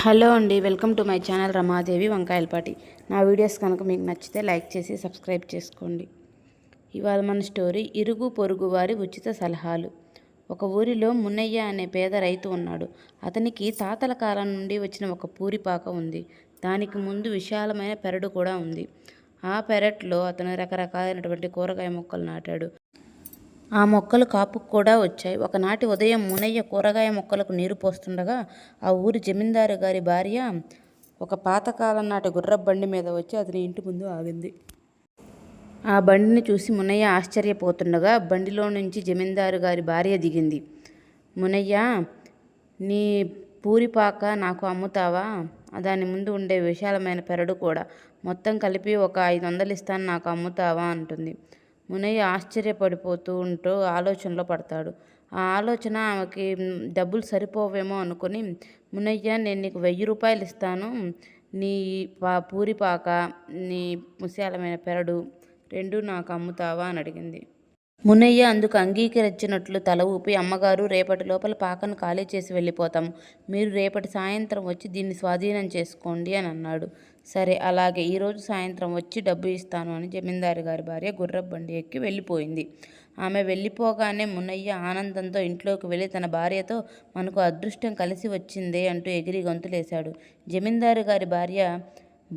Hello అండి, welcome to my channel Ramadevi Vankayalapati. నా videos కనుక మీకు నచ్చితే లైక్ చేసి సబ్స్క్రైబ్ చేసుకోండి. ఇవాళ మన స్టోరీ ఇరుగు పొరుగు వారి ఉచిత సలహాలు. ఒక ఊరిలో మున్నయ్య అనే పేద రైతు ఉన్నాడు. అతనికి తాతల కాలం నుండి వచ్చిన ఒక పూరిపాక ఉంది. దానికి ముందు విశాలమైన పెరడు కూడా ఉంది. ఆ పెరట్లో అతను రకరకాలైనటువంటి కూరగాయ మొక్కలు నాటాడు. ఆ మొక్కలు కాపుకు కూడా వచ్చాయి. ఒకనాటి ఉదయం మునయ్య కూరగాయ మొక్కలకు నీరు పోస్తుండగా ఆ ఊరి జమీందారు గారి భార్య ఒక పాతకాలం నాటి గుర్రపు బండి మీద వచ్చి అతని ఇంటి ముందు ఆగింది. ఆ బండిని చూసి మునయ్య ఆశ్చర్యపోతుండగా బండిలో నుంచి జమీందారు గారి భార్య దిగింది. మునయ్య, నీ పూరిపాక నాకు అమ్ముతావా? దాని ముందు ఉండే విశాలమైన పెరడు కూడా మొత్తం కలిపి ఒక 500 ఇస్తాను, నాకు అమ్ముతావా అంటుంది. మునయ్య ఆశ్చర్యపడిపోతూ ఉంటూ ఆలోచనలో పడతాడు. ఆ ఆలోచన ఆమెకి డబ్బులు సరిపోవేమో అనుకుని, మునయ్య, నేను నీకు 1000 రూపాయలు ఇస్తాను, నీ పూరిపాక, నీ విశాలమైన పెరడు రెండూ నాకు అమ్ముతావా అని అడిగింది. మునయ్య అందుకు అంగీకరించినట్లు తల ఊపి, అమ్మగారు, రేపటి లోపల పాకను ఖాళీ చేసి వెళ్ళిపోతాం. మీరు రేపటి సాయంత్రం వచ్చి దీన్ని స్వాధీనం చేసుకోండి అని అన్నాడు. సరే, అలాగే, ఈరోజు సాయంత్రం వచ్చి డబ్బు ఇస్తాను అని జమీందారు గారి భార్య గుర్రపు బండి ఎక్కి వెళ్ళిపోయింది. ఆమె వెళ్ళిపోగానే మునయ్య ఆనందంతో ఇంట్లోకి వెళ్ళి తన భార్యతో, మనకు అదృష్టం కలిసి వచ్చిందే అంటూ ఎగిరి గంతులేశాడు. జమీందారు గారి భార్య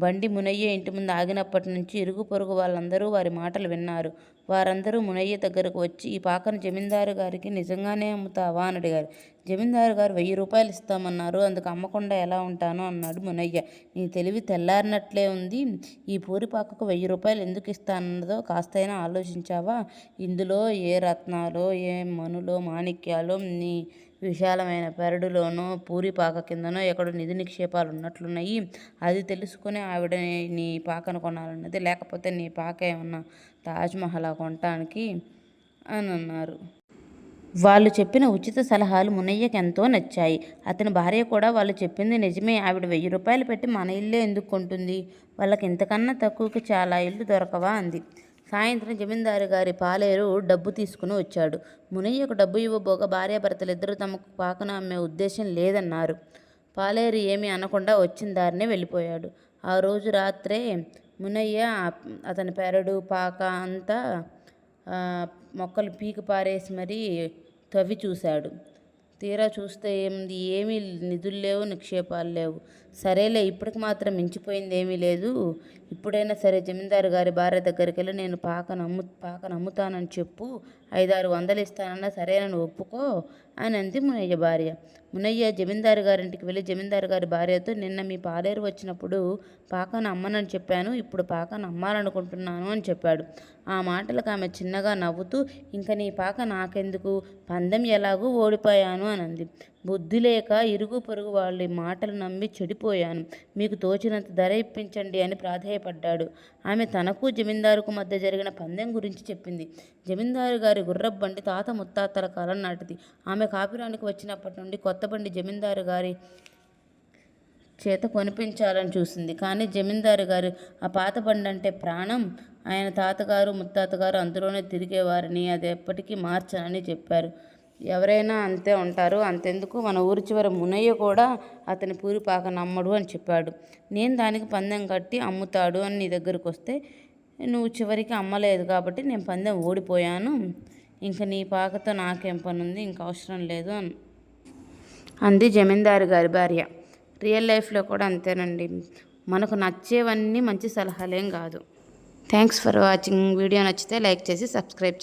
బండి మునయ్య ఇంటి ముందు ఆగినప్పటి నుంచి ఇరుగు పొరుగు వాళ్ళందరూ వారి మాటలు విన్నారు. వారందరూ మునయ్య దగ్గరకు వచ్చి, ఈ పాకను జమీందారు గారికి నిజంగానే అమ్ముతావా అని అడిగారు. జమీందారు గారు 1000 రూపాయలు ఇస్తామన్నారు, అందుకు అమ్మకుండా ఎలా ఉంటాను అన్నాడు మునయ్య. నీ తెలివి తెల్లారినట్లే ఉంది. ఈ పూరిపాకకు 1000 రూపాయలు ఎందుకు ఇస్తానన్నదో కాస్తైనా ఆలోచించావా? ఇందులో ఏ రత్నాలో, ఏ మనులో మాణిక్యాలో, నీ విశాలమైన పెరడులోనో పూరిపాక కిందనో ఎక్కడో నిధి నిక్షేపాలు ఉన్నట్లున్నాయి. అది తెలుసుకుని ఆవిడ నీ పాకను కొనాలన్నది, లేకపోతే నీ పాక ఏమన్నా తాజ్మహల్ కొనటానికి అని అన్నారు. వాళ్ళు చెప్పిన ఉచిత సలహాలు మునయ్యకి ఎంతో నచ్చాయి. అతని భార్య కూడా వాళ్ళు చెప్పింది నిజమే, ఆవిడ 1000 రూపాయలు పెట్టి మన ఇల్లే ఎందుకు కొంటుంది? వాళ్ళకి ఇంతకన్నా తక్కువకి చాలా ఇల్లు దొరకవా అంది. సాయంత్రం జమీందారు గారి పాలేరు డబ్బు తీసుకుని వచ్చాడు. మునయ్యకు డబ్బు ఇవ్వబోగా భార్యాభర్తలిద్దరూ తమకు పాకను అమ్మే ఉద్దేశం లేదన్నారు. పాలేరు ఏమీ అనకుండా వచ్చిన దారినే వెళ్ళిపోయాడు. ఆ రోజు రాత్రే మునయ్య అతని పెరడు, పాక అంతా మొక్కలు పీకి పారేసి మరీ తవ్వి చూశాడు. తీరా చూస్తే ఏమీ నిధులు లేవు, నిక్షేపాలు లేవు. సరేలే, ఇప్పటికి మాత్రం మించిపోయింది ఏమీ లేదు. ఇప్పుడైనా సరే జమీందారు గారి భార్య దగ్గరికి వెళ్ళి, నేను పాకను అమ్ముతానని చెప్పు, 500-600 ఇస్తానన్నా సరేనని ఒప్పుకో అని అంది మునయ్య భార్య. మునయ్య జమీందారు గారింటికి వెళ్ళి జమీందారు గారి భార్యతో, నిన్న మీ పాలేరు వచ్చినప్పుడు పాకను అమ్మనని చెప్పాను, ఇప్పుడు పాకను అమ్మాలనుకుంటున్నాను అని చెప్పాడు. ఆ మాటలకు ఆమె చిన్నగా నవ్వుతూ, ఇంక నీ పాక నాకెందుకు, పందెం ఎలాగూ ఓడిపోయాను అని అంది. బుద్ధి లేక ఇరుగు పొరుగు వాళ్ళ మాటలు నమ్మి చెడిపోయాను, మీకు తోచినంత ధర ఇప్పించండి అని ప్రాధేయపడ్డాడు. ఆమె తనకు జమీందారుకు మధ్య జరిగిన పందెం గురించి చెప్పింది. జమీందారు గారి గుర్రపు బండి తాత ముత్తాతల కాలం నాటిది. ఆమె కాపురానికి వచ్చినప్పటి నుండి కొత్త బండి జమీందారు గారి చేత కొనిపించాలని చూసింది. కానీ జమీందారు గారు ఆ పాత బండి అంటే ప్రాణం, ఆయన తాతగారు ముత్తాతగారు అందులోనే తిరిగేవారని, అది ఎప్పటికీ మార్చనని చెప్పారు. ఎవరైనా అంతే ఉంటారు, అంతెందుకు, మన ఊరి చివర మునయ్య కూడా అతని పూరిపాక నమ్మడు అని చెప్పాడు. నేను దానికి పందెం కట్టి అమ్ముతాడు అని నీ దగ్గరకు వస్తే నువ్వు చివరికి అమ్మలేదు కాబట్టి నేను పందెం ఓడిపోయాను. ఇంకా నీ పాకతో నాకేం పనుంది, ఇంకా అవసరం లేదు అంది జమీందారు గారి భార్య. రియల్ లైఫ్లో కూడా అంతేనండి, మనకు నచ్చేవన్నీ మంచి సలహాలేం కాదు. Thanks for watching. వీడియో నచ్చితే లైక్ చేసి సబ్స్క్రైబ్ చేయండి.